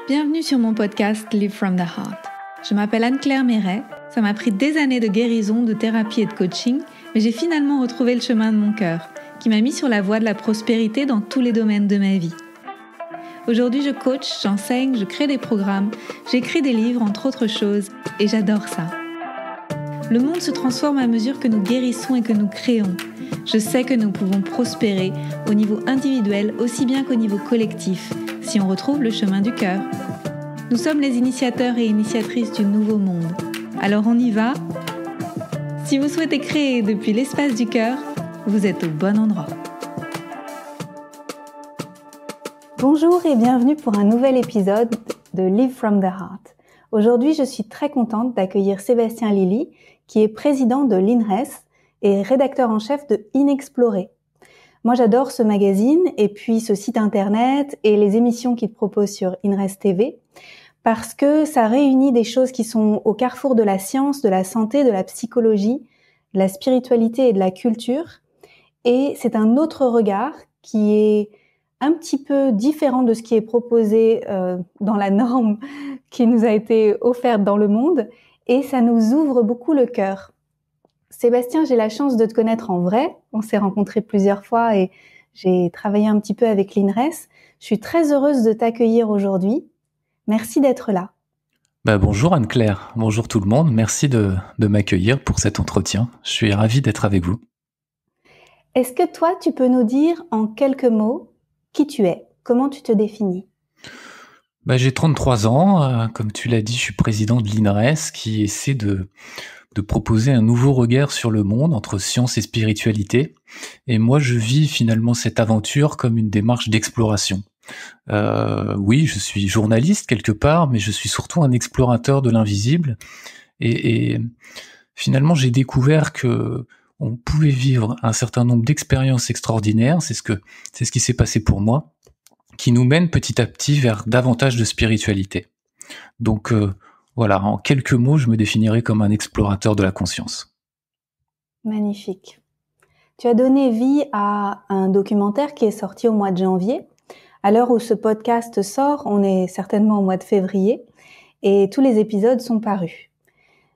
Bienvenue sur mon podcast Live from the Heart. Je m'appelle Anne-Claire Méret. Ça m'a pris des années de guérison, de thérapie et de coaching, mais j'ai finalement retrouvé le chemin de mon cœur, qui m'a mis sur la voie de la prospérité dans tous les domaines de ma vie. Aujourd'hui, je coach, j'enseigne, je crée des programmes, j'écris des livres, entre autres choses, et j'adore ça. Le monde se transforme à mesure que nous guérissons et que nous créons. Je sais que nous pouvons prospérer au niveau individuel aussi bien qu'au niveau collectif, si on retrouve le chemin du cœur. Nous sommes les initiateurs et initiatrices du nouveau monde. Alors on y va ? Si vous souhaitez créer depuis l'espace du cœur, vous êtes au bon endroit. Bonjour et bienvenue pour un nouvel épisode de Live from the Heart. Aujourd'hui, je suis très contente d'accueillir Sébastien Lilly, qui est président de l'INRES et rédacteur en chef de Inexploré. Moi, j'adore ce magazine et puis ce site internet et les émissions qu'il propose sur INRES TV parce que ça réunit des choses qui sont au carrefour de la science, de la santé, de la psychologie, de la spiritualité et de la culture. Et c'est un autre regard qui est un petit peu différent de ce qui est proposé dans la norme qui nous a été offerte dans le monde. Et ça nous ouvre beaucoup le cœur. Sébastien, j'ai la chance de te connaître en vrai. On s'est rencontrés plusieurs fois et j'ai travaillé un petit peu avec l'INRES. Je suis très heureuse de t'accueillir aujourd'hui. Merci d'être là. Bonjour Anne-Claire, bonjour tout le monde. Merci de m'accueillir pour cet entretien. Je suis ravi d'être avec vous. Est-ce que toi, tu peux nous dire en quelques mots qui tu es? Comment tu te définis? J'ai 33 ans. Comme tu l'as dit, je suis président de l'INRES qui essaie de proposer un nouveau regard sur le monde entre science et spiritualité. Et moi, je vis finalement cette aventure comme une démarche d'exploration. Oui, je suis journaliste quelque part, mais je suis surtout un explorateur de l'invisible. Et finalement, j'ai découvert que on pouvait vivre un certain nombre d'expériences extraordinaires. C'est ce qui s'est passé pour moi, qui nous mène petit à petit vers davantage de spiritualité. Donc voilà, en quelques mots, je me définirais comme un explorateur de la conscience. Magnifique. Tu as donné vie à un documentaire qui est sorti au mois de janvier. À l'heure où ce podcast sort, on est certainement au mois de février et tous les épisodes sont parus.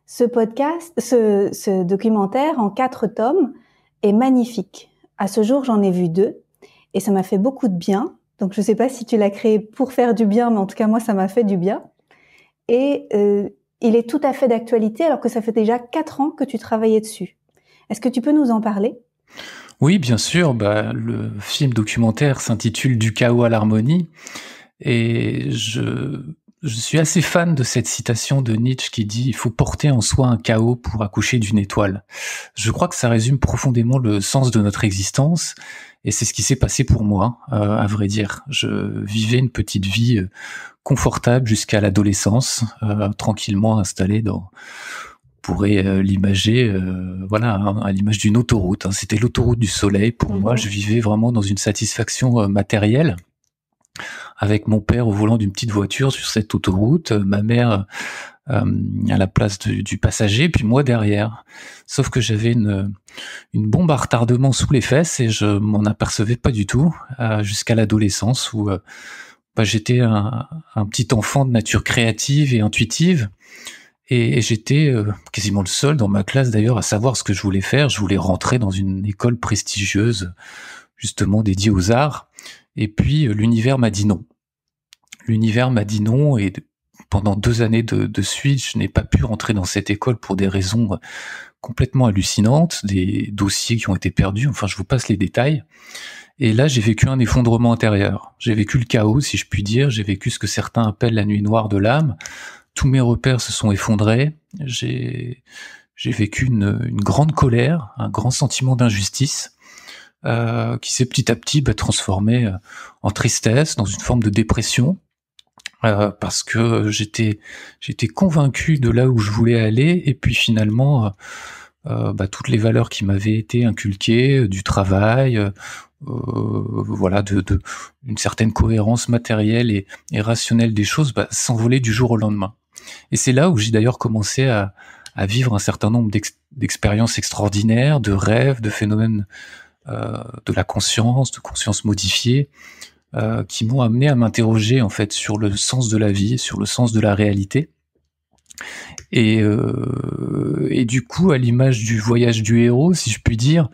Ce documentaire en 4 tomes est magnifique. À ce jour, j'en ai vu 2 et ça m'a fait beaucoup de bien. Donc, je ne sais pas si tu l'as créé pour faire du bien, mais en tout cas, moi, ça m'a fait du bien. Et il est tout à fait d'actualité alors que ça fait déjà 4 ans que tu travaillais dessus. Est-ce que tu peux nous en parler ? Oui, bien sûr. Le film documentaire s'intitule Du chaos à l'harmonie. Et je suis assez fan de cette citation de Nietzsche qui dit « Il faut porter en soi un chaos pour accoucher d'une étoile ». Je crois que ça résume profondément le sens de notre existence. Et c'est ce qui s'est passé pour moi, à vrai dire. Je vivais une petite vie confortable jusqu'à l'adolescence, tranquillement installé on pourrait l'imager, à l'image d'une autoroute. C'était l'autoroute du soleil. Pour moi, je vivais vraiment dans une satisfaction matérielle, avec mon père au volant d'une petite voiture sur cette autoroute, ma mère à la place du passager, puis moi derrière. Sauf que j'avais une bombe à retardement sous les fesses et je m'en apercevais pas du tout jusqu'à l'adolescence où j'étais un petit enfant de nature créative et intuitive et j'étais quasiment le seul dans ma classe d'ailleurs à savoir ce que je voulais faire. Je voulais rentrer dans une école prestigieuse justement dédiée aux arts et puis l'univers m'a dit non. L'univers m'a dit non et pendant 2 années de suite, je n'ai pas pu rentrer dans cette école pour des raisons complètement hallucinantes, des dossiers qui ont été perdus, enfin je vous passe les détails. Et là, j'ai vécu un effondrement intérieur. J'ai vécu le chaos, si je puis dire. J'ai vécu ce que certains appellent la nuit noire de l'âme. Tous mes repères se sont effondrés. J'ai vécu une grande colère, un grand sentiment d'injustice qui s'est petit à petit transformé en tristesse, dans une forme de dépression. Parce que j'étais convaincu de là où je voulais aller et puis finalement toutes les valeurs qui m'avaient été inculquées du travail une certaine cohérence matérielle et rationnelle des choses s'envolaient du jour au lendemain. Et c'est là où j'ai d'ailleurs commencé à vivre un certain nombre d'expériences extraordinaires, de rêves, de phénomènes de la conscience, de conscience modifiée, qui m'ont amené à m'interroger en fait sur le sens de la vie, sur le sens de la réalité. Et du coup, à l'image du voyage du héros, si je puis dire,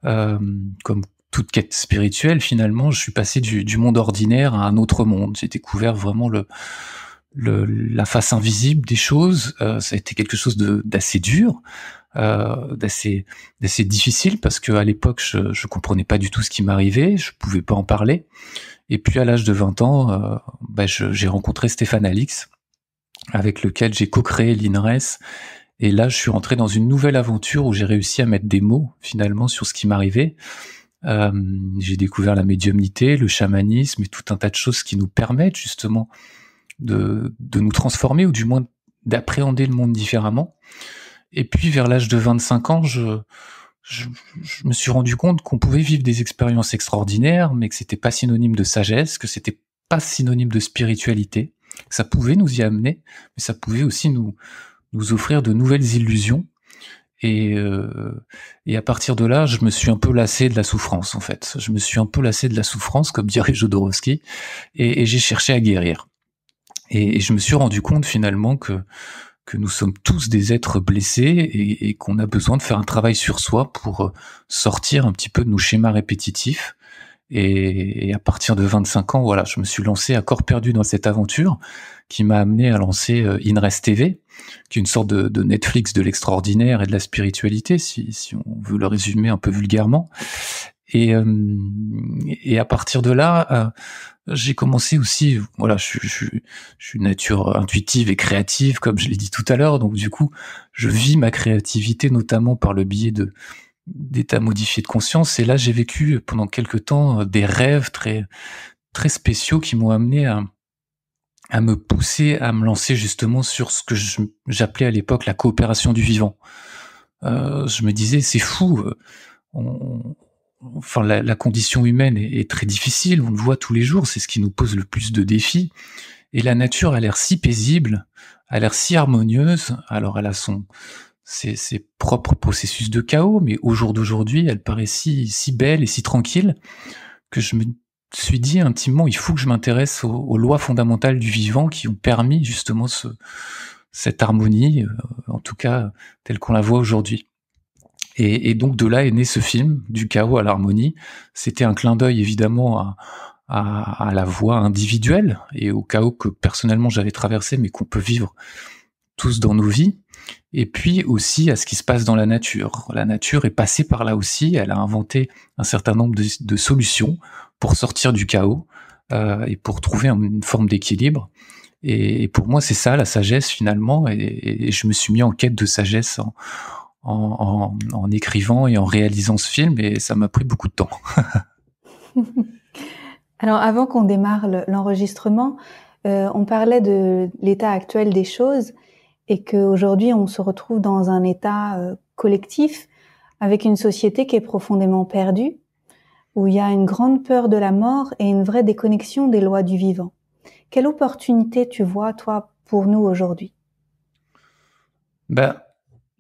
comme toute quête spirituelle, finalement, je suis passé du monde ordinaire à un autre monde. J'ai découvert vraiment la face invisible des choses. Ça a été quelque chose d'assez dur, d'assez difficile, parce que à l'époque, je comprenais pas du tout ce qui m'arrivait, je pouvais pas en parler. Et puis à l'âge de 20 ans, j'ai rencontré Stéphane Alix, avec lequel j'ai co-créé l'INRES. Et là, je suis rentré dans une nouvelle aventure où j'ai réussi à mettre des mots, finalement, sur ce qui m'arrivait. J'ai découvert la médiumnité, le chamanisme et tout un tas de choses qui nous permettent, justement, de nous transformer, ou du moins d'appréhender le monde différemment. Et puis, vers l'âge de 25 ans, je me suis rendu compte qu'on pouvait vivre des expériences extraordinaires, mais que c'était pas synonyme de sagesse, que c'était pas synonyme de spiritualité. Ça pouvait nous y amener, mais ça pouvait aussi nous offrir de nouvelles illusions. Et à partir de là, je me suis un peu lassé de la souffrance, en fait. Je me suis un peu lassé de la souffrance, comme dirait Jodorowsky, et j'ai cherché à guérir. Et je me suis rendu compte, finalement, que nous sommes tous des êtres blessés, et qu'on a besoin de faire un travail sur soi pour sortir un petit peu de nos schémas répétitifs. Et à partir de 25 ans, voilà, je me suis lancé à corps perdu dans cette aventure qui m'a amené à lancer INRES TV, qui est une sorte de Netflix de l'extraordinaire et de la spiritualité, si on veut le résumer un peu vulgairement. Et à partir de là, j'ai commencé aussi, voilà, je suis nature intuitive et créative, comme je l'ai dit tout à l'heure, donc du coup, je vis ma créativité notamment par le biais d'états modifiés de conscience. Et là, j'ai vécu pendant quelques temps des rêves très très spéciaux qui m'ont amené à me pousser à me lancer justement sur ce que j'appelais à l'époque la coopération du vivant. Je me disais, c'est fou, enfin la condition humaine est très difficile, on le voit tous les jours, c'est ce qui nous pose le plus de défis, et la nature a l'air si paisible, a l'air si harmonieuse. Alors elle a ses propres processus de chaos, mais au jour d'aujourd'hui, elle paraît si belle et si tranquille, que je me suis dit intimement, il faut que je m'intéresse aux lois fondamentales du vivant qui ont permis justement cette harmonie, en tout cas telle qu'on la voit aujourd'hui. Et donc de là est né ce film, du chaos à l'harmonie. C'était un clin d'œil évidemment à la voie individuelle et au chaos que personnellement j'avais traversé, mais qu'on peut vivre tous dans nos vies. Et puis aussi à ce qui se passe dans la nature. La nature est passée par là aussi, elle a inventé un certain nombre de solutions pour sortir du chaos et pour trouver une forme d'équilibre. Et pour moi, c'est ça la sagesse finalement, et je me suis mis en quête de sagesse en écrivant et en réalisant ce film, et ça m'a pris beaucoup de temps. Alors avant qu'on démarre l'enregistrement, on parlait de l'état actuel des choses, et qu'aujourd'hui on se retrouve dans un état collectif avec une société qui est profondément perdue, où il y a une grande peur de la mort et une vraie déconnexion des lois du vivant. Quelle opportunité tu vois, toi, pour nous aujourd'hui ?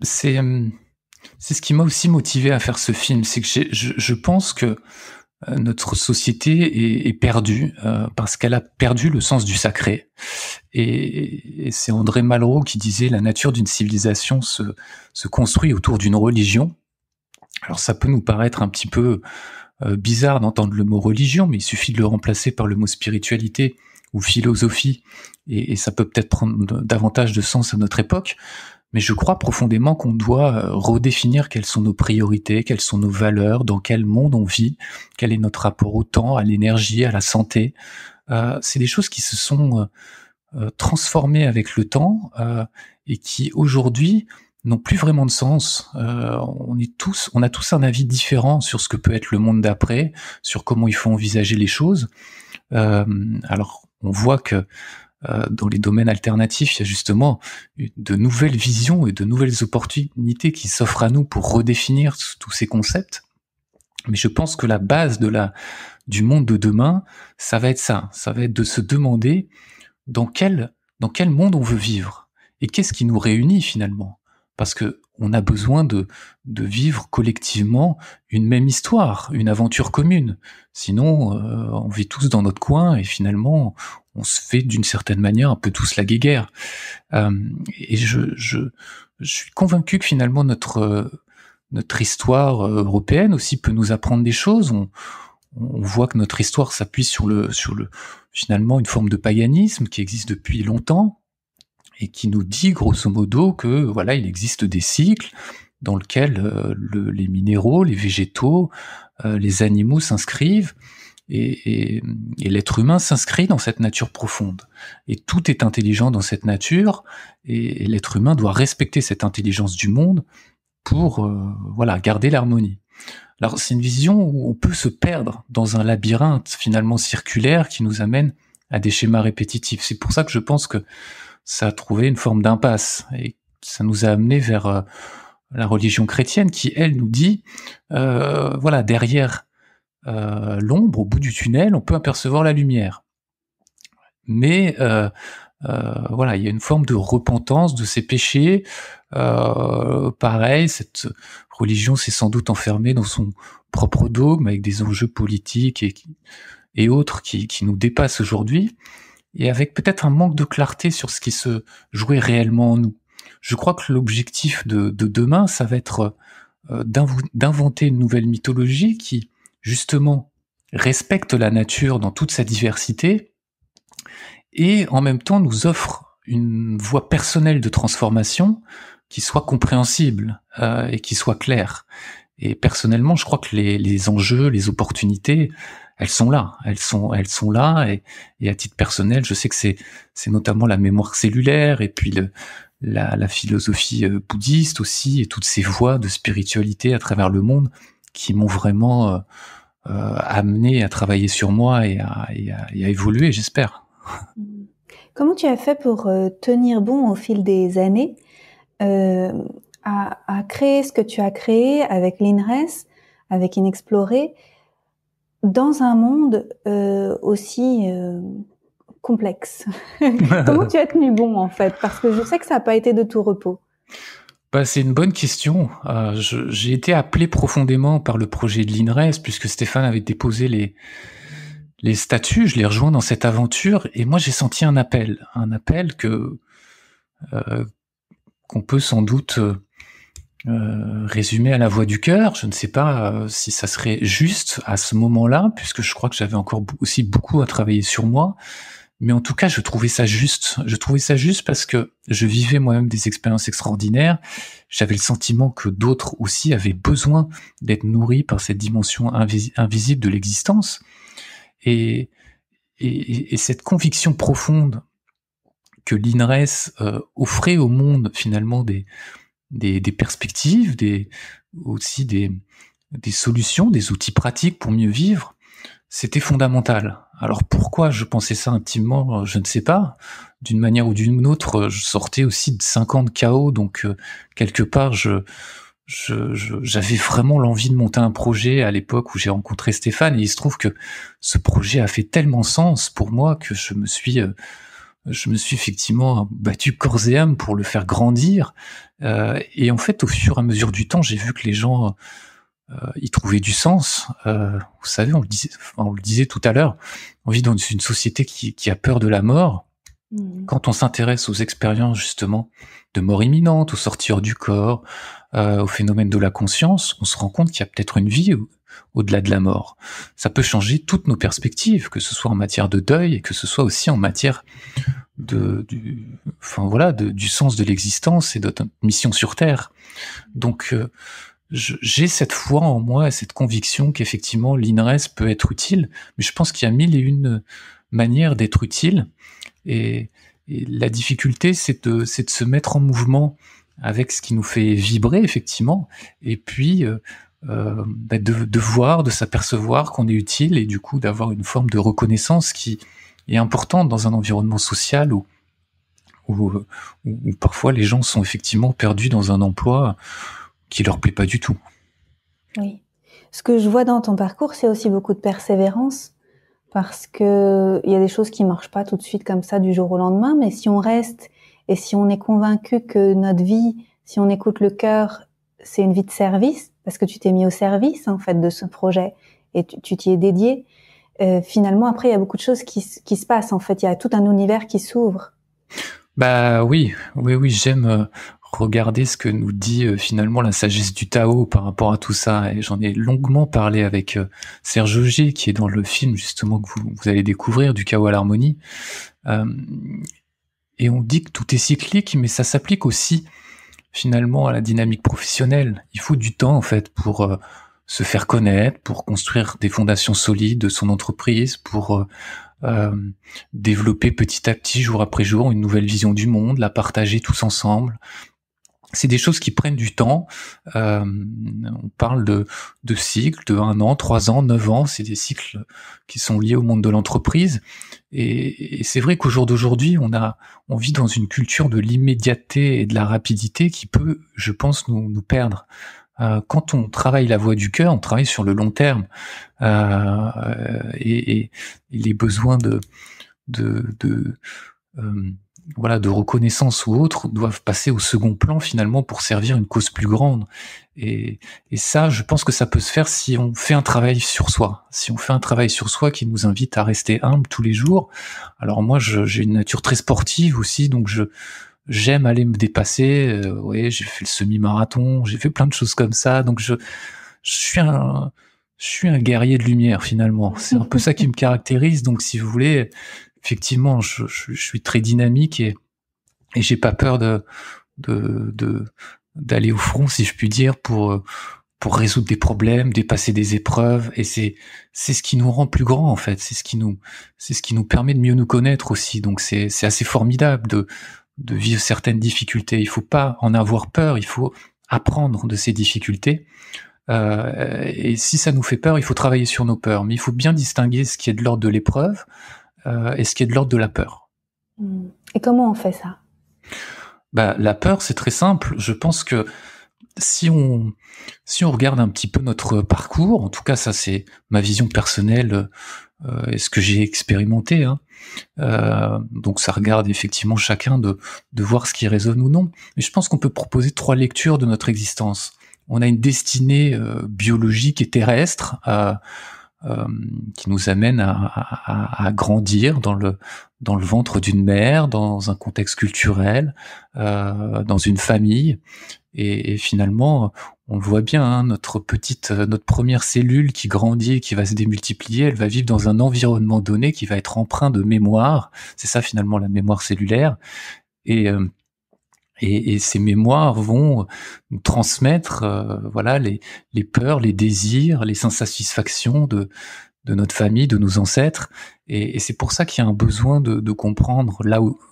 C'est ce qui m'a aussi motivé à faire ce film, c'est que je pense que notre société est perdue parce qu'elle a perdu le sens du sacré. Et c'est André Malraux qui disait: la nature d'une civilisation se construit autour d'une religion. Alors ça peut nous paraître un petit peu bizarre d'entendre le mot religion, mais il suffit de le remplacer par le mot spiritualité ou philosophie, et ça peut peut-être prendre davantage de sens à notre époque. Mais je crois profondément qu'on doit redéfinir quelles sont nos priorités, quelles sont nos valeurs, dans quel monde on vit, quel est notre rapport au temps, à l'énergie, à la santé. C'est des choses qui se sont transformées avec le temps et qui aujourd'hui n'ont plus vraiment de sens. On a tous un avis différent sur ce que peut être le monde d'après, sur comment il faut envisager les choses. Alors on voit que dans les domaines alternatifs, il y a justement de nouvelles visions et de nouvelles opportunités qui s'offrent à nous pour redéfinir tous ces concepts. Mais je pense que la base du monde de demain, ça va être ça. Ça va être de se demander dans quel monde on veut vivre et qu'est-ce qui nous réunit finalement. Parce que on a besoin de vivre collectivement une même histoire, une aventure commune. Sinon, on vit tous dans notre coin et finalement, on se fait d'une certaine manière un peu tous la guéguerre. Et je suis convaincu que finalement notre histoire européenne aussi peut nous apprendre des choses. On voit que notre histoire s'appuie sur le finalement une forme de paganisme qui existe depuis longtemps et qui nous dit grosso modo que voilà, il existe des cycles dans lesquels les minéraux, les végétaux, les animaux s'inscrivent et l'être humain s'inscrit dans cette nature profonde. Et tout est intelligent dans cette nature et l'être humain doit respecter cette intelligence du monde pour voilà, garder l'harmonie. Alors c'est une vision où on peut se perdre dans un labyrinthe finalement circulaire qui nous amène à des schémas répétitifs. C'est pour ça que je pense que ça a trouvé une forme d'impasse et ça nous a amené vers la religion chrétienne qui, elle, nous dit voilà, derrière l'ombre, au bout du tunnel, on peut apercevoir la lumière. Mais voilà, il y a une forme de repentance de ses péchés. Pareil, cette religion s'est sans doute enfermée dans son propre dogme avec des enjeux politiques et autres qui nous dépassent aujourd'hui, et avec peut-être un manque de clarté sur ce qui se jouait réellement en nous. Je crois que l'objectif de demain, ça va être d'inventer une nouvelle mythologie qui, justement, respecte la nature dans toute sa diversité et en même temps nous offre une voie personnelle de transformation qui soit compréhensible et qui soit claire. Et personnellement, je crois que les enjeux, les opportunités, elles sont là. Elles sont là. Et à titre personnel, je sais que c'est notamment la mémoire cellulaire et puis la philosophie bouddhiste aussi et toutes ces voies de spiritualité à travers le monde qui m'ont vraiment amené à travailler sur moi et à évoluer, j'espère. Comment tu as fait pour tenir bon au fil des années à créer ce que tu as créé avec l'INRES, avec Inexploré, dans un monde aussi complexe? Comment tu as tenu bon, en fait? Parce que je sais que ça n'a pas été de tout repos. Bah, c'est une bonne question. J'ai été appelé profondément par le projet de l'INRES, puisque Stéphane avait déposé les statuts, je l'ai rejoint dans cette aventure, et moi j'ai senti un appel qu'on peut sans doute résumer à la voix du cœur. Je ne sais pas si ça serait juste à ce moment-là, puisque je crois que j'avais encore aussi beaucoup à travailler sur moi, mais en tout cas je trouvais ça juste. Je trouvais ça juste parce que je vivais moi-même des expériences extraordinaires, j'avais le sentiment que d'autres aussi avaient besoin d'être nourris par cette dimension invisible de l'existence. Et cette conviction profonde que l'INRES offrait au monde finalement des perspectives, aussi des solutions, des outils pratiques pour mieux vivre, c'était fondamental. Alors pourquoi je pensais ça intimement, je ne sais pas. D'une manière ou d'une autre, je sortais aussi de 5 ans de chaos, donc quelque part j'avais vraiment l'envie de monter un projet à l'époque où j'ai rencontré Stéphane, et il se trouve que ce projet a fait tellement sens pour moi que je me suis effectivement battu corps et âme pour le faire grandir. Et en fait, au fur et à mesure du temps, j'ai vu que les gens y trouvaient du sens. Vous savez, on le disait tout à l'heure, on vit dans une société qui a peur de la mort. Quand on s'intéresse aux expériences justement de mort imminente, aux sorties du corps, au phénomène de la conscience, on se rend compte qu'il y a peut-être une vie au-delà de la mort. Ça peut changer toutes nos perspectives, que ce soit en matière de deuil et que ce soit aussi en matière du sens de l'existence et de notre mission sur Terre. Donc j'ai cette foi en moi et cette conviction qu'effectivement l'INRES peut être utile, mais je pense qu'il y a 1001 manières d'être utile. Et la difficulté, c'est de se mettre en mouvement avec ce qui nous fait vibrer, effectivement, et puis de voir, de s'apercevoir qu'on est utile, et du coup d'avoir une forme de reconnaissance qui est importante dans un environnement social où parfois les gens sont effectivement perdus dans un emploi qui leur plaît pas du tout. Oui. Ce que je vois dans ton parcours, c'est aussi beaucoup de persévérance, parce que il y a des choses qui marchent pas tout de suite comme ça du jour au lendemain, mais si on reste et si on est convaincu que notre vie, si on écoute le cœur, c'est une vie de service, parce que tu t'es mis au service, en fait, de ce projet, et tu t'y es dédié. Finalement, après, il y a beaucoup de choses qui se passent, en fait. Il y a tout un univers qui s'ouvre. Bah oui, j'aime regarder ce que nous dit finalement la sagesse du Tao par rapport à tout ça. Et j'en ai longuement parlé avec Serge Auger, qui est dans le film justement que vous allez découvrir, du chaos à l'harmonie. Et on dit que tout est cyclique, mais ça s'applique aussi finalement à la dynamique professionnelle. Il faut du temps en fait pour se faire connaître, pour construire des fondations solides de son entreprise, pour développer petit à petit, jour après jour, une nouvelle vision du monde, la partager tous ensemble. C'est des choses qui prennent du temps. On parle de cycles de 1 an, 3 ans, 9 ans. C'est des cycles qui sont liés au monde de l'entreprise. Et c'est vrai qu'au jour d'aujourd'hui, on vit dans une culture de l'immédiateté et de la rapidité qui peut, je pense, nous perdre. Quand on travaille la voie du cœur, on travaille sur le long terme. Et les besoins de reconnaissance ou autre doivent passer au second plan finalement pour servir une cause plus grande. Et ça, je pense que ça peut se faire si on fait un travail sur soi. Si on fait un travail sur soi qui nous invite à rester humble tous les jours. Alors moi, j'ai une nature très sportive aussi, donc j'aime aller me dépasser. J'ai fait le semi-marathon, j'ai fait plein de choses comme ça. Donc je suis un guerrier de lumière finalement. C'est un peu ça qui me caractérise. Donc si vous voulez, effectivement, je suis très dynamique et j'ai pas peur d'aller au front, si je puis dire, pour résoudre des problèmes, dépasser des épreuves. Et c'est ce qui nous rend plus grands en fait. C'est ce qui nous permet de mieux nous connaître aussi. Donc c'est assez formidable de vivre certaines difficultés. Il faut pas en avoir peur. Il faut apprendre de ces difficultés. Et si ça nous fait peur, il faut travailler sur nos peurs. Mais il faut bien distinguer ce qui est de l'ordre de l'épreuve et ce qui est de l'ordre de la peur. Et comment on fait ça ? La peur, c'est très simple. Je pense que si on regarde un petit peu notre parcours, en tout cas ça c'est ma vision personnelle et ce que j'ai expérimenté, donc ça regarde effectivement chacun de voir ce qui résonne ou non. Mais je pense qu'on peut proposer 3 lectures de notre existence. On a une destinée biologique et terrestre qui nous amène à grandir dans le ventre d'une mère, dans un contexte culturel, dans une famille, et finalement on le voit bien, notre première cellule qui grandit et qui va se démultiplier, elle va vivre dans un environnement donné qui va être empreint de mémoire. C'est ça finalement la mémoire cellulaire, et ces mémoires vont nous transmettre les peurs, les désirs, les insatisfactions de notre famille, de nos ancêtres, et c'est pour ça qu'il y a un besoin de comprendre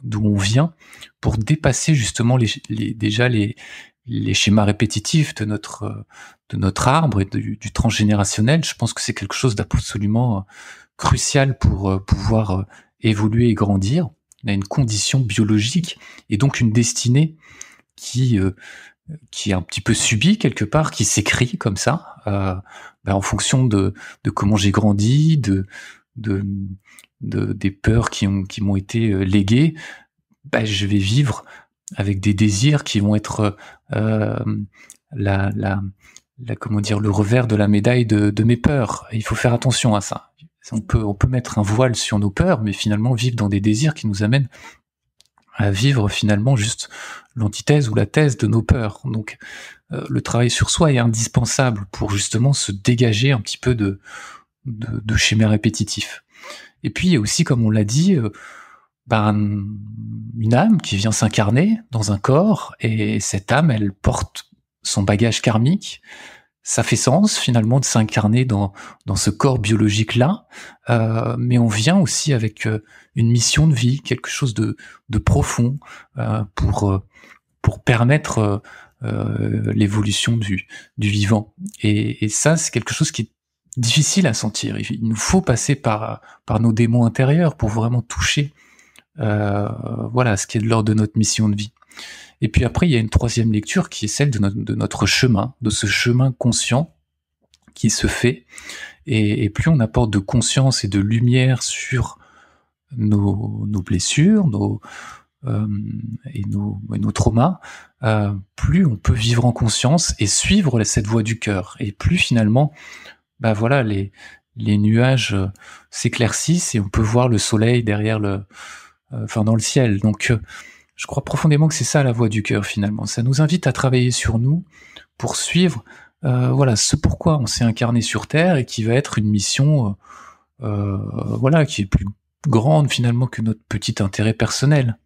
d'où on vient, pour dépasser justement les schémas répétitifs de notre arbre et du transgénérationnel. Je pense que c'est quelque chose d'absolument crucial pour pouvoir évoluer et grandir. On a une condition biologique et donc une destinée qui est un petit peu subie quelque part, qui s'écrit comme ça, en fonction de comment j'ai grandi, des peurs qui m'ont été léguées. Je vais vivre avec des désirs qui vont être le revers de la médaille de mes peurs. Et il faut faire attention à ça. On peut mettre un voile sur nos peurs, mais finalement vivre dans des désirs qui nous amènent à vivre finalement juste l'antithèse ou la thèse de nos peurs. Donc le travail sur soi est indispensable pour justement se dégager un petit peu de schémas répétitifs. Et puis il y a aussi, comme on l'a dit, une âme qui vient s'incarner dans un corps, et cette âme, elle porte son bagage karmique. Ça fait sens finalement de s'incarner dans ce corps biologique-là, mais on vient aussi avec une mission de vie, quelque chose de profond, pour permettre l'évolution du vivant. Et ça, c'est quelque chose qui est difficile à sentir. Il nous faut passer par nos démons intérieurs pour vraiment toucher ce qui est de l'ordre de notre mission de vie. Et puis après, il y a une 3e lecture qui est celle de notre chemin, de ce chemin conscient qui se fait. Et plus on apporte de conscience et de lumière sur nos blessures, et nos traumas, plus on peut vivre en conscience et suivre cette voie du cœur. Et plus finalement, voilà, les nuages s'éclaircissent et on peut voir le soleil derrière dans le ciel. Donc, je crois profondément que c'est ça la voie du cœur finalement. Ça nous invite à travailler sur nous pour suivre, ce pourquoi on s'est incarné sur Terre et qui va être une mission, qui est plus grande finalement que notre petit intérêt personnel.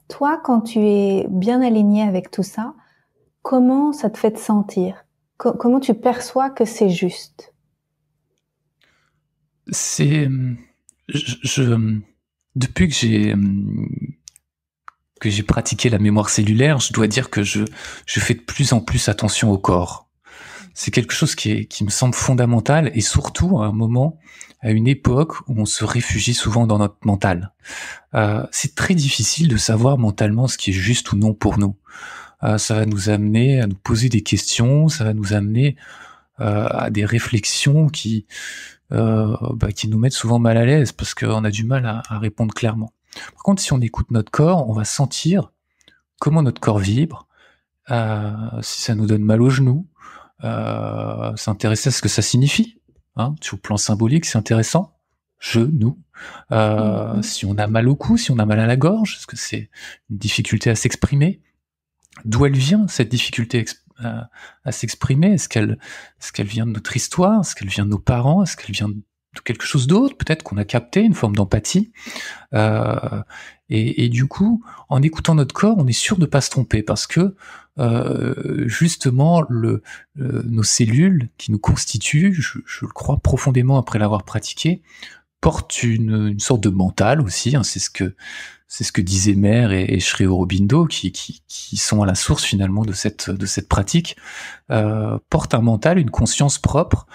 Toi, quand tu es bien aligné avec tout ça, comment ça te fait te sentir ? Comment tu perçois que c'est juste ? Depuis que j'ai pratiqué la mémoire cellulaire, je dois dire que je fais de plus en plus attention au corps. C'est quelque chose qui me semble fondamental, et surtout à un moment, à une époque où on se réfugie souvent dans notre mental. C'est très difficile de savoir mentalement ce qui est juste ou non pour nous. Ça va nous amener à nous poser des questions, ça va nous amener à des réflexions qui nous mettent souvent mal à l'aise parce qu'on a du mal à répondre clairement. Par contre, si on écoute notre corps, on va sentir comment notre corps vibre, si ça nous donne mal aux genoux, s'intéresser à ce que ça signifie. Sur le plan symbolique, c'est intéressant. Genou. Si on a mal au cou, si on a mal à la gorge, est-ce que c'est une difficulté à s'exprimer ? D'où elle vient, cette difficulté à s'exprimer ? Est-ce qu'elle vient de notre histoire ? Est-ce qu'elle vient de nos parents ? Est-ce qu'elle vient de quelque chose d'autre ? Peut-être qu'on a capté une forme d'empathie. Et du coup, en écoutant notre corps, on est sûr de ne pas se tromper parce que justement, nos cellules qui nous constituent, je le crois profondément après l'avoir pratiqué, portent une sorte de mental aussi. C'est ce que disaient Maire et Sri Aurobindo, qui sont à la source finalement de cette pratique, portent un mental, une conscience propre,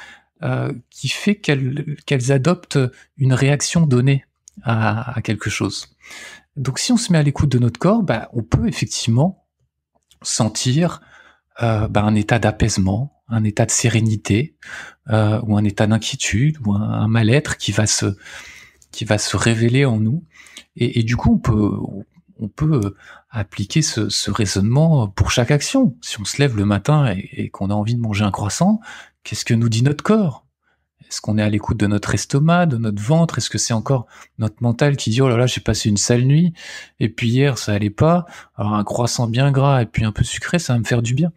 qui fait qu'elles adoptent une réaction donnée à quelque chose. Donc si on se met à l'écoute de notre corps, on peut effectivement sentir un état d'apaisement, un état de sérénité, ou un état d'inquiétude, ou un mal-être qui va se révéler en nous. Et du coup, on peut appliquer ce raisonnement pour chaque action. Si on se lève le matin et qu'on a envie de manger un croissant, qu'est-ce que nous dit notre corps ? Est-ce qu'on est à l'écoute de notre estomac, de notre ventre ? Est-ce que c'est encore notre mental qui dit « Oh là là, j'ai passé une sale nuit, et puis hier, ça allait pas, alors un croissant bien gras et puis un peu sucré, ça va me faire du bien. »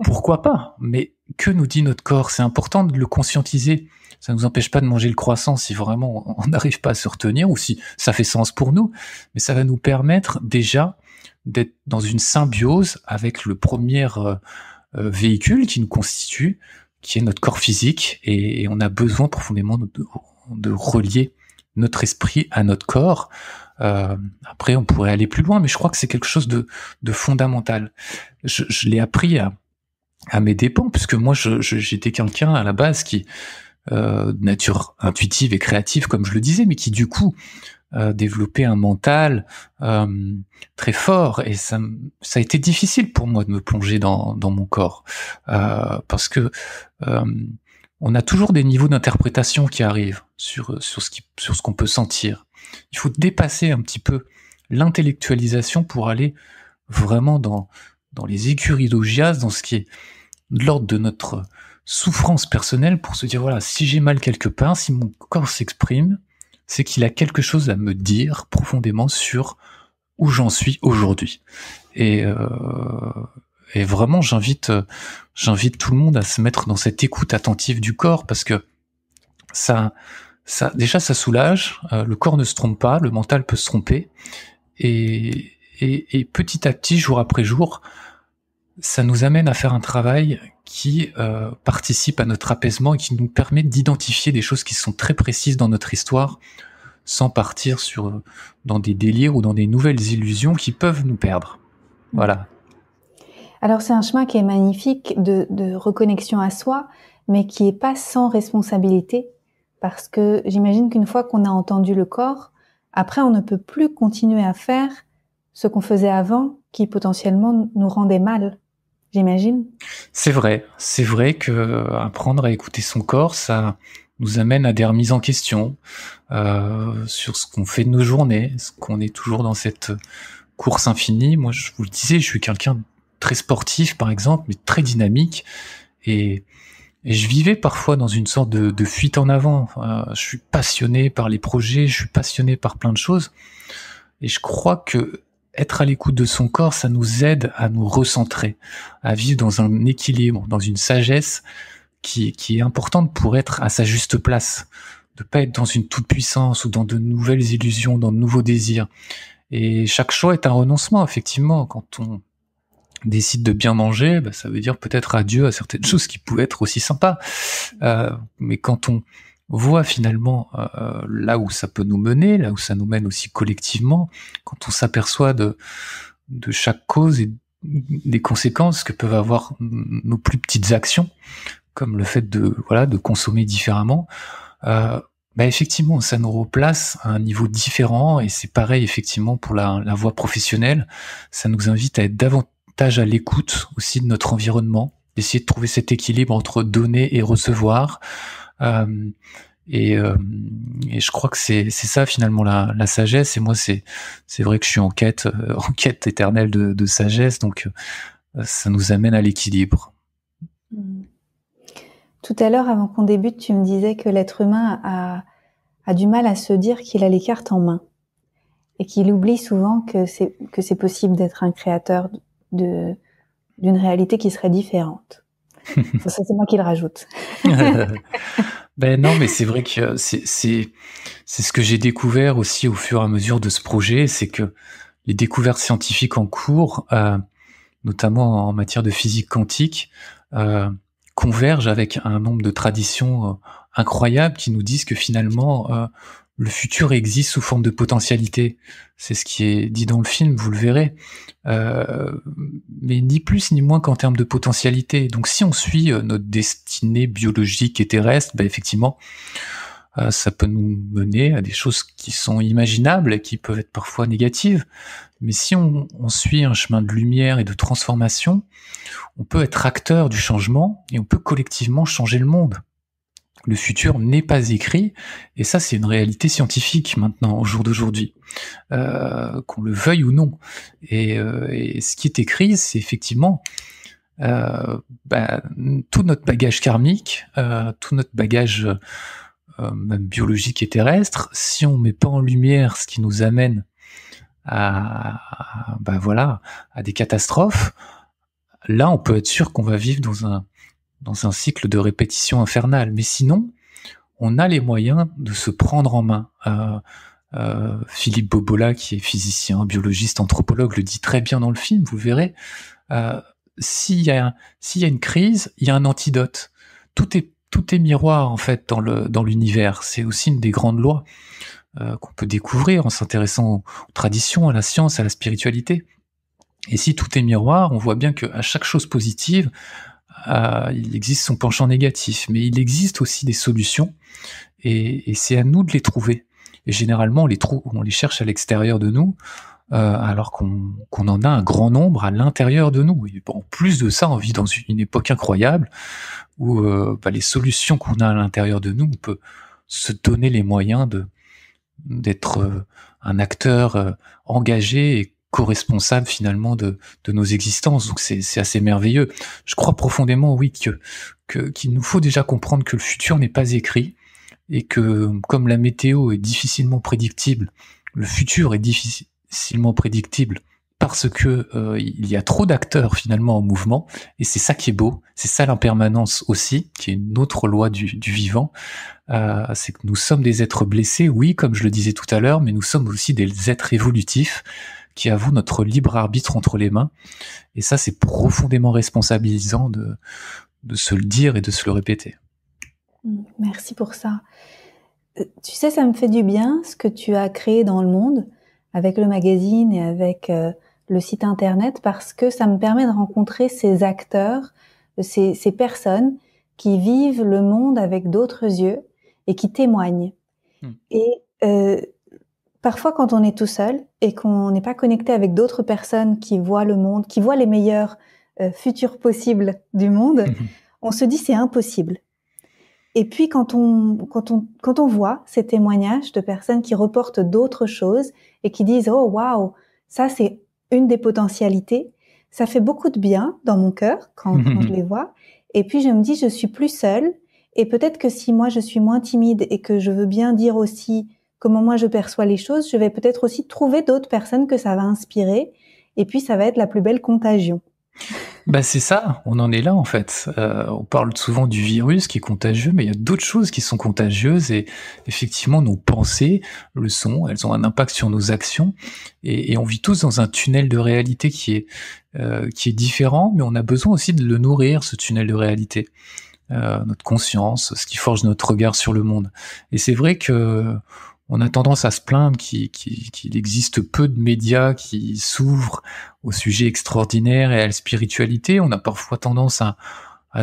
Pourquoi pas ? Mais que nous dit notre corps ? C'est important de le conscientiser. Ça ne nous empêche pas de manger le croissant si vraiment on n'arrive pas à se retenir ou si ça fait sens pour nous, mais ça va nous permettre déjà d'être dans une symbiose avec le premier véhicule qui nous constitue, qui est notre corps physique, et on a besoin profondément de relier notre esprit à notre corps. Après, on pourrait aller plus loin, mais je crois que c'est quelque chose de fondamental. Je l'ai appris à mes dépens, puisque moi, j'étais quelqu'un à la base qui de nature intuitive et créative, comme je le disais, mais qui du coup développait un mental très fort, et ça a été difficile pour moi de me plonger dans mon corps, parce que on a toujours des niveaux d'interprétation qui arrivent sur ce qu'on peut sentir. Il faut dépasser un petit peu l'intellectualisation pour aller vraiment dans les écuries d'Augias, dans ce qui est de l'ordre de notre souffrance personnelle, pour se dire voilà, si j'ai mal quelque part, si mon corps s'exprime, c'est qu'il a quelque chose à me dire profondément sur où j'en suis aujourd'hui. Et vraiment, j'invite tout le monde à se mettre dans cette écoute attentive du corps, parce que ça déjà ça soulage. Le corps ne se trompe pas, le mental peut se tromper, et petit à petit, jour après jour, ça nous amène à faire un travail qui participe à notre apaisement et qui nous permet d'identifier des choses qui sont très précises dans notre histoire, sans partir dans des délires ou dans des nouvelles illusions qui peuvent nous perdre. Voilà. Alors c'est un chemin qui est magnifique de reconnexion à soi, mais qui est pas sans responsabilité, parce que j'imagine qu'une fois qu'on a entendu le corps, après on ne peut plus continuer à faire ce qu'on faisait avant, qui potentiellement nous rendait mal. J'imagine. C'est vrai que apprendre à écouter son corps, ça nous amène à des remises en question sur ce qu'on fait de nos journées, ce qu'on est toujours dans cette course infinie. Moi, je vous le disais, je suis quelqu'un de très sportif, par exemple, mais très dynamique, et je vivais parfois dans une sorte de fuite en avant. Je suis passionné par les projets, je suis passionné par plein de choses, et je crois que être à l'écoute de son corps, ça nous aide à nous recentrer, à vivre dans un équilibre, dans une sagesse qui est importante pour être à sa juste place, de pas être dans une toute-puissance ou dans de nouvelles illusions, dans de nouveaux désirs. Et chaque choix est un renoncement, effectivement. Quand on décide de bien manger, ça veut dire peut-être adieu à certaines choses qui pouvaient être aussi sympas. Mais quand on voit finalement là où ça peut nous mener, là où ça nous mène aussi collectivement, quand on s'aperçoit de chaque cause et des conséquences que peuvent avoir nos plus petites actions, comme le fait de consommer différemment, effectivement, ça nous replace à un niveau différent, et c'est pareil effectivement pour la voie professionnelle. Ça nous invite à être davantage à l'écoute aussi de notre environnement, d'essayer de trouver cet équilibre entre donner et recevoir. Et je crois que c'est ça finalement la sagesse. Et moi, c'est vrai que je suis en quête éternelle de sagesse, donc ça nous amène à l'équilibre. Tout à l'heure, avant qu'on débute, tu me disais que l'être humain a du mal à se dire qu'il a les cartes en main et qu'il oublie souvent que c'est possible d'être un créateur d'une réalité qui serait différente. Ça, c'est moi qui le rajoute. Non, mais c'est vrai que c'est ce que j'ai découvert aussi au fur et à mesure de ce projet, c'est que les découvertes scientifiques en cours, notamment en matière de physique quantique, convergent avec un nombre de traditions incroyables qui nous disent que finalement le futur existe sous forme de potentialité. C'est ce qui est dit dans le film, vous le verrez. Mais ni plus ni moins qu'en termes de potentialité. Donc si on suit notre destinée biologique et terrestre, effectivement, ça peut nous mener à des choses qui sont imaginables et qui peuvent être parfois négatives. Mais si on suit un chemin de lumière et de transformation, on peut être acteur du changement et on peut collectivement changer le monde. Le futur n'est pas écrit, et ça c'est une réalité scientifique maintenant, au jour d'aujourd'hui, qu'on le veuille ou non. Et ce qui est écrit, c'est effectivement tout notre bagage karmique, tout notre bagage même biologique et terrestre. Si on met pas en lumière ce qui nous amène à des catastrophes, là on peut être sûr qu'on va vivre dans un cycle de répétition infernale. Mais sinon, on a les moyens de se prendre en main. Philippe Bobola, qui est physicien, biologiste, anthropologue, le dit très bien dans le film, vous le verrez. S'il y a une crise, il y a un antidote. Tout est miroir, en fait, dans l'univers. C'est aussi une des grandes lois qu'on peut découvrir en s'intéressant aux traditions, à la science, à la spiritualité. Et si tout est miroir, on voit bien qu'à chaque chose positive, il existe son penchant négatif, mais il existe aussi des solutions, et c'est à nous de les trouver. Et généralement, on les cherche à l'extérieur de nous, alors qu'on en a un grand nombre à l'intérieur de nous. Et en plus de ça, on vit dans une époque incroyable où les solutions qu'on a à l'intérieur de nous, on peut se donner les moyens d'être un acteur engagé et co-responsable finalement de nos existences. Donc c'est assez merveilleux. Je crois profondément, oui, qu'il nous faut déjà comprendre que le futur n'est pas écrit, et que comme la météo est difficilement prédictible, le futur est difficilement prédictible parce que il y a trop d'acteurs finalement en mouvement, et c'est ça qui est beau, c'est ça l'impermanence aussi, qui est une autre loi du vivant. C'est que nous sommes des êtres blessés, oui, comme je le disais tout à l'heure, mais nous sommes aussi des êtres évolutifs qui avouent notre libre arbitre entre les mains, et ça c'est profondément responsabilisant de se le dire et de se le répéter. Merci pour ça. Tu sais, ça me fait du bien ce que tu as créé dans le monde avec le magazine et avec le site internet, parce que ça me permet de rencontrer ces acteurs, ces personnes qui vivent le monde avec d'autres yeux et qui témoignent. Et parfois, quand on est tout seul et qu'on n'est pas connecté avec d'autres personnes qui voient le monde, qui voient les meilleurs futurs possibles du monde, on se dit c'est impossible. Et puis quand on voit ces témoignages de personnes qui reportent d'autres choses et qui disent oh waouh, ça c'est une des potentialités, ça fait beaucoup de bien dans mon cœur quand je les vois. Et puis je me dis je suis plus seule, et peut-être que si moi je suis moins timide et que je veux bien dire aussi comment moi je perçois les choses, je vais peut-être aussi trouver d'autres personnes que ça va inspirer, et puis ça va être la plus belle contagion. Bah c'est ça, on en est là en fait. On parle souvent du virus qui est contagieux, mais il y a d'autres choses qui sont contagieuses, et effectivement nos pensées le sont, elles ont un impact sur nos actions, et on vit tous dans un tunnel de réalité qui est différent, mais on a besoin aussi de le nourrir, ce tunnel de réalité. Notre conscience, ce qui forge notre regard sur le monde. Et c'est vrai que on a tendance à se plaindre qu'il existe peu de médias qui s'ouvrent aux sujets extraordinaires et à la spiritualité. On a parfois tendance à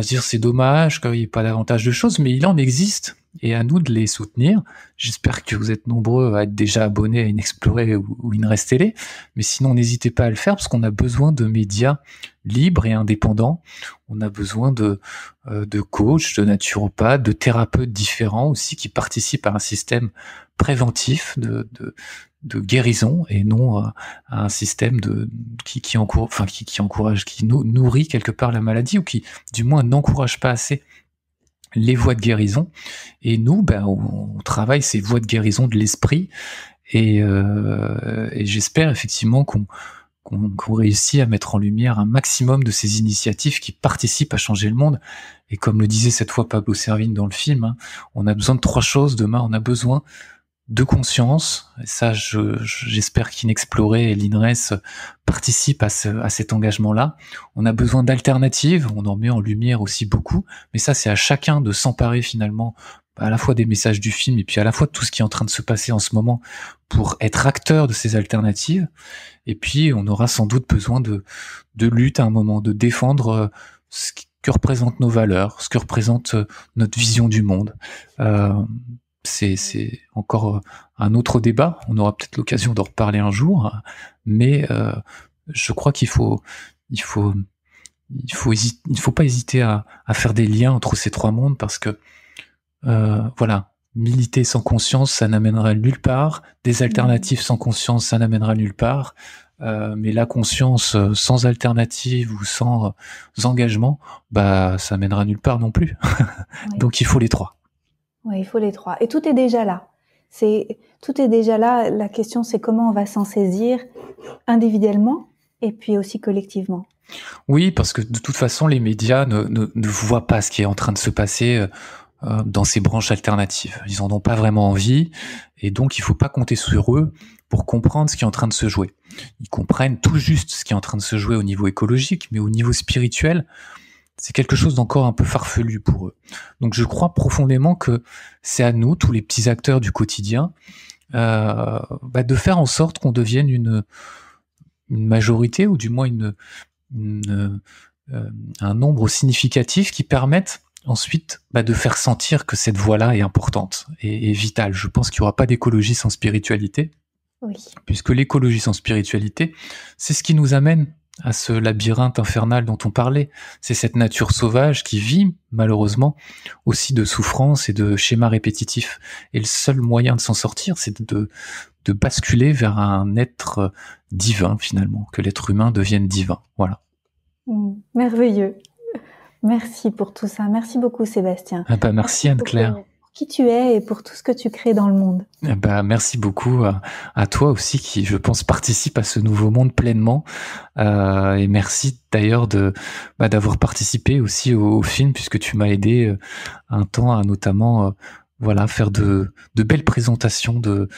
se dire c'est dommage qu'il n'y ait pas davantage de choses, mais il en existe, et à nous de les soutenir. J'espère que vous êtes nombreux à être déjà abonnés à Inexploré ou INRES Télé, mais sinon n'hésitez pas à le faire, parce qu'on a besoin de médias libres et indépendants. On a besoin de coachs, de naturopathes, de thérapeutes différents aussi, qui participent à un système préventif de guérison, et non à un système qui encourage, qui nourrit quelque part la maladie, ou qui du moins n'encourage pas assez les voies de guérison. Et nous, on travaille ces voies de guérison de l'esprit, et j'espère effectivement qu'on réussit à mettre en lumière un maximum de ces initiatives qui participent à changer le monde. Et comme le disait cette fois Pablo Servigne dans le film, on a besoin de 3 choses demain. On a besoin de conscience, et ça j'espère qu'Inexploré et l'INRES participent à cet engagement-là. On a besoin d'alternatives, on en met en lumière aussi beaucoup, mais ça c'est à chacun de s'emparer finalement à la fois des messages du film, et puis à la fois de tout ce qui est en train de se passer en ce moment, pour être acteur de ces alternatives. Et puis on aura sans doute besoin de lutte à un moment, de défendre ce que représentent nos valeurs, ce que représente notre vision du monde. C'est encore un autre débat, on aura peut-être l'occasion d'en reparler un jour, mais je crois qu'il faut pas hésiter à faire des liens entre ces 3 mondes, parce que voilà, militer sans conscience, ça n'amènera nulle part, des alternatives sans conscience, ça n'amènera nulle part, mais la conscience sans alternative ou sans engagement, ça mènera nulle part non plus. Oui. Donc il faut les 3. Oui, il faut les 3. Et tout est déjà là. Tout est déjà là. La question, c'est comment on va s'en saisir individuellement et puis aussi collectivement. Oui, parce que de toute façon, les médias ne voient pas ce qui est en train de se passer dans ces branches alternatives. Ils en ont pas vraiment envie, et donc il faut pas compter sur eux pour comprendre ce qui est en train de se jouer. Ils comprennent tout juste ce qui est en train de se jouer au niveau écologique, mais au niveau spirituel, c'est quelque chose d'encore un peu farfelu pour eux. Donc je crois profondément que c'est à nous, tous les petits acteurs du quotidien, de faire en sorte qu'on devienne une majorité, ou du moins un nombre significatif qui permette ensuite de faire sentir que cette voie-là est importante et vitale. Je pense qu'il n'y aura pas d'écologie sans spiritualité, oui. Puisque l'écologie sans spiritualité, c'est ce qui nous amène à ce labyrinthe infernal dont on parlait. C'est cette nature sauvage qui vit, malheureusement, aussi de souffrances et de schémas répétitifs. Et le seul moyen de s'en sortir, c'est de basculer vers un être divin, finalement, que l'être humain devienne divin. Voilà. Merveilleux. Merci pour tout ça. Merci beaucoup, Sébastien. Merci Anne-Claire. Pour qui tu es et pour tout ce que tu crées dans le monde. Merci beaucoup à toi aussi, qui, je pense, participe à ce nouveau monde pleinement. Et merci d'ailleurs d'avoir participé aussi au film, puisque tu m'as aidé un temps à notamment faire de belles présentations de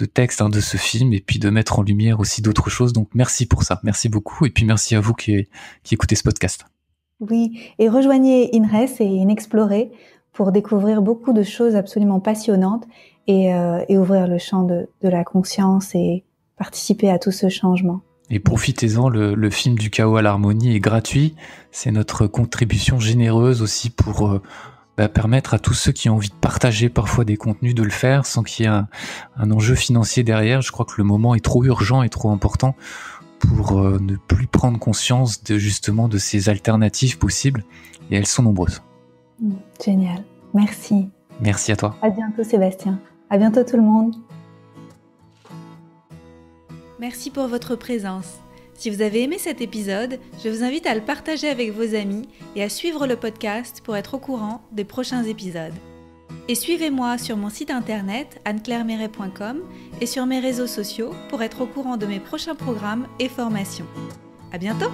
textes de ce film, et puis de mettre en lumière aussi d'autres choses. Donc merci pour ça. Merci beaucoup. Et puis merci à vous qui écoutez ce podcast. Oui, et rejoignez INRES et Inexploré pour découvrir beaucoup de choses absolument passionnantes et ouvrir le champ de la conscience et participer à tout ce changement. Et profitez-en, le film Du chaos à l'harmonie est gratuit. C'est notre contribution généreuse aussi pour permettre à tous ceux qui ont envie de partager parfois des contenus de le faire sans qu'il y ait un enjeu financier derrière. Je crois que le moment est trop urgent et trop important pour ne plus prendre conscience de ces alternatives possibles, et elles sont nombreuses. Génial. Merci. Merci à toi. À bientôt Sébastien. À bientôt tout le monde. Merci pour votre présence. Si vous avez aimé cet épisode, je vous invite à le partager avec vos amis et à suivre le podcast pour être au courant des prochains épisodes. Et suivez-moi sur mon site internet anneclairemeret.com et sur mes réseaux sociaux pour être au courant de mes prochains programmes et formations. À bientôt!